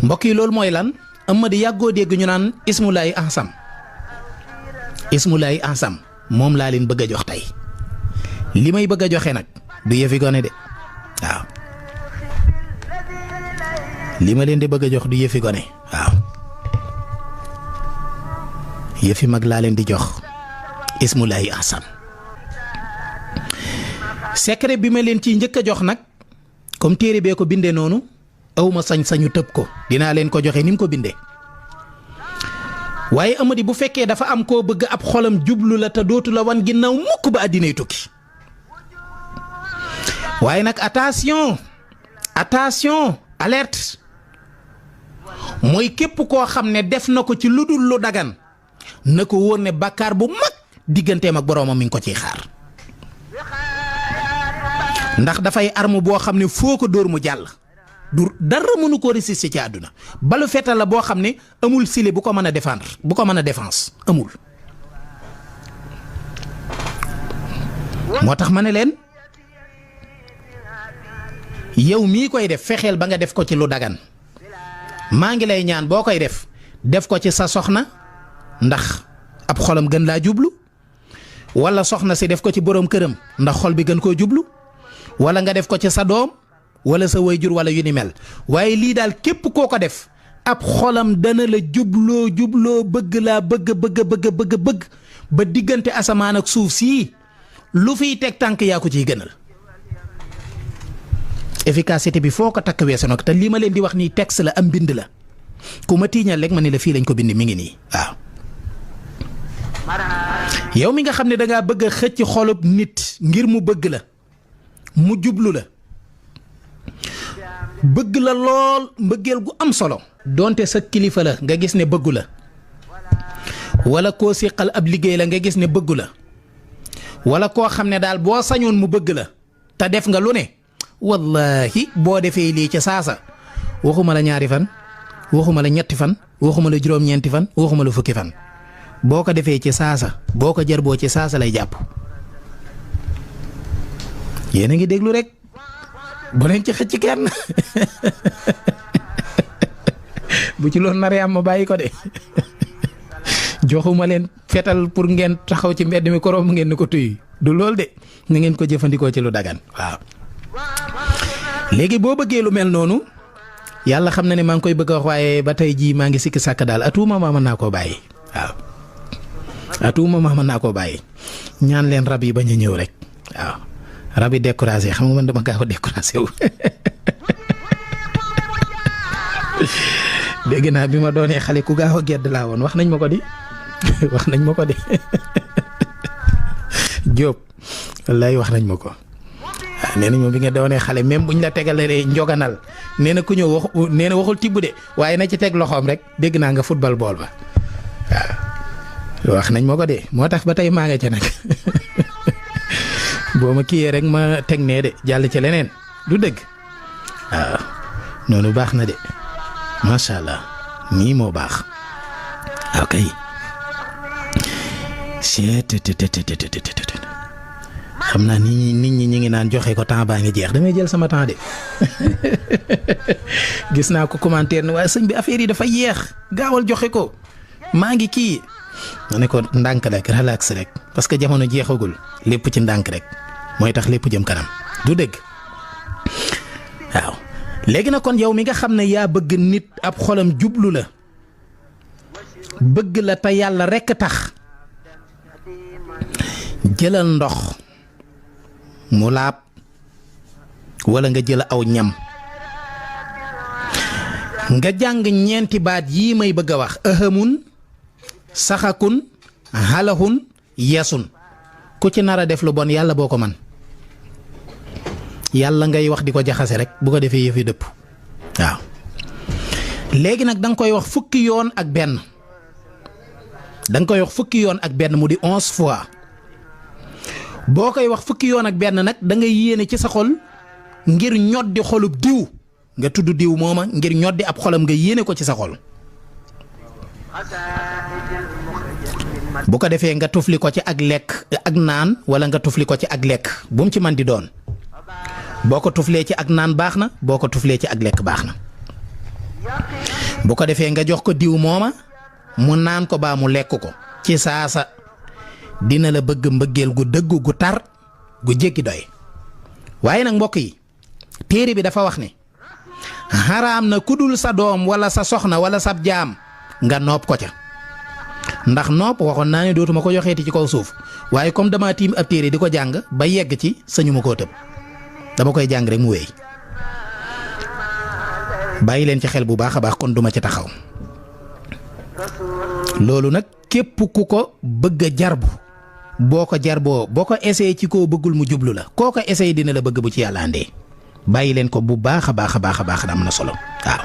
mbokk yi loolu mooy lan Amady yàggoo dégg ñu naan ismulaay ansam moom laa leen bëgg a jox tey li may bëgg a joxe nag du yëfi gone de waaw li ma leen di bëgg a jox du yëfi gone waaw yëfi mag laa leen di jox ismulaay ansam secret bi ma leen ci njëkk a jox nag comme téere bee ko bindee noonu awma sañ-sañu tëb ko dinaa leen ko joxe ni mu ko bindee waaye Amady bu fekkee dafa am koo bëgg ab xolam jublu la te dootu la wan ginnaaw mukk ba àddinay tukki waaye nag attention alerte mooy képp koo xam ne def na ko ci lu dul lu dagan na ko wóor ne bàkkaar bu mag digganteem ak boroomam mi ngi ko ciy xaar ndax dafay arme boo xam ne foo ko dóor mu jàll du dara mënu ko résister ci àdduna balu fetal la boo xam ne amul sile bu ko mën a défendre bu ko mën a défense amul. moo tax ma ne leen yow mii koy def fexeel ba nga def ko ci lu dagan maa ngi lay ñaan boo koy def ko ci sa soxna ndax ab xolam gën laa jublu wala soxna si def ko ci boroom këram ndax xol bi gën koo jublu wala nga def ko ci sa doom wala sa wayjur wala yu ni mel waaye lii daal képp koo ko def ab xolam dana la jubloo bëgg laa bëgg ba diggante asamaan ak suuf sii lu fiy teg tànk yaa ko ciy gënal. efficacité bi foo ko takk weesu nag te lii ma leen di wax nii texte la am mbind la ku ma tiiñal rek ma ne la fii lañ ko bind mi ngi nii waaw. yow mi nga xam ne dangaa bëgg a xëcc xolub nit ngir mu bëgg la mu jublu la bëgg la lool mbëggeel gu am solo donte sa kilifa la nga gis ne bëggu la wala koo siqal ab liggéey la nga gis ne bëggu la wala koo xam ne daal boo sañoon mu bëgg la te def nga lu ne wallahi boo defee lii ca saasa waxuma la ñaari fan waxuma la ñetti fan waxuma la juróom-ñeenti fan waxuma la fukki fan boo ko defee ci saasa boo ko jarboo ci saasa lay jàpp. yéen a ngi déglu rek bu leen ci xëcc kenn bu ci loolu naree am ma bàyyi ko de joxuma leen fetal pour ngeen taxaw ci mbedd mi korom ngeen ni ko tuy du loolu de na ngeen ko jëfandikoo ci lu dagan waaw. léegi boo bëggee lu mel noonu yàlla xam na ne maa ngi koy bëgg a wax waaye ba tey jii maa ngi sikki sàkk daal atuma maa mën naa koo bàyyi waaw atuma maa mën naa koo bàyyi ñaan leen rab yi bañ a ñëw rek waaw. rab yi découragé xam nga man dama gaaw a découragé wu dégg naa bi ma doonee xale ku gaaw a gedd laa woon wax nañ ma ko di Jóob wallaay wax nañ ma ko waaw nee nañ ma bi nga doonee xale même buñ la tegalee njoganal nee na ku ñëw waxul tibb de waaye na ci teg loxoom rek dégg naa nga football bool ba waaw wax nañ ma ko de moo tax ba tey maa nga ca nag boo ma kiyee rek ma teg nee de jàll ci leneen du dëgg waaw noonu baax na de macha allah nii moo baax ok xam naa nit ñi ñu ngi naan joxe ko temps baa ngi jeex damay jël sama temps de gis naa ko commentaire ne waaye sëñ bi affaire yi dafa yeex gaawal joxe ko maa ngi kii ma ne ko ndànk rek relax rek parce que jamono jeexagul lépp ci ndànk rek mooy tax lépp jëm kanam du dëgg waaw. léegi nag kon yow mi nga xam ne yaa bëgg nit ab xolam jublu la bëgg la te yàlla rekk tax jëlal ndox mu laab walla nga jël aw ñam nga jàng ñeenti baat yii may bëgg a wax ahamun saxakun halahun yesun ku ci nar a def lu bon yàlla boo ko man yàlla ngay wax di ko jaxase rek bu ko defee yëf yi dëpp waaw. léegi nag da nga koy wax fukki yoon ak benn mu di 11 fois boo koy wax fukki yoon ak benn nag da ngay yéene ci sa xol ngir ñoddi xolub diw nga tudd diw mooma ngir ñoddi ab xolam nga yéene ko ci sa xol. bu ko defee nga tufli ko ci ak lekk ak naan wala nga tufli ko ci ak lekk bu mu ci man di doon boo ko tuflee ci ak naan baax na boo ko tuflee ci ak lekk baax na bu ko defee nga jox ko diw mooma mu naan ko baa mu lekk ko ci saasa dina la bëgg mbëggeel gu dëgg gu tar gu jéggi doy. waaye nag mbokk yi téere bi dafa wax ne xaraam na ku dul sa doom wala sa soxna wala sab jaam nga nopp ko ca ndax nopp waxoon naa ne dootuma ko joxeeti ci kaw suuf waaye comme dama tiim ab téere di ko jàng ba yegg ci sañu ma koo tëb dama koy jàng rek mu wéy bàyyi leen ci xel bu baax a baax kon duma ci taxaw. loolu nag képp ku ko bëgg a jarbu boo ko jarboo boo ko essayé ci koo bëggul mu jublu la koo ko essayé dina la bëgg bu ci yàlla andee bàyyi leen ko bu baax a baax a baax a baax am na solo waaw.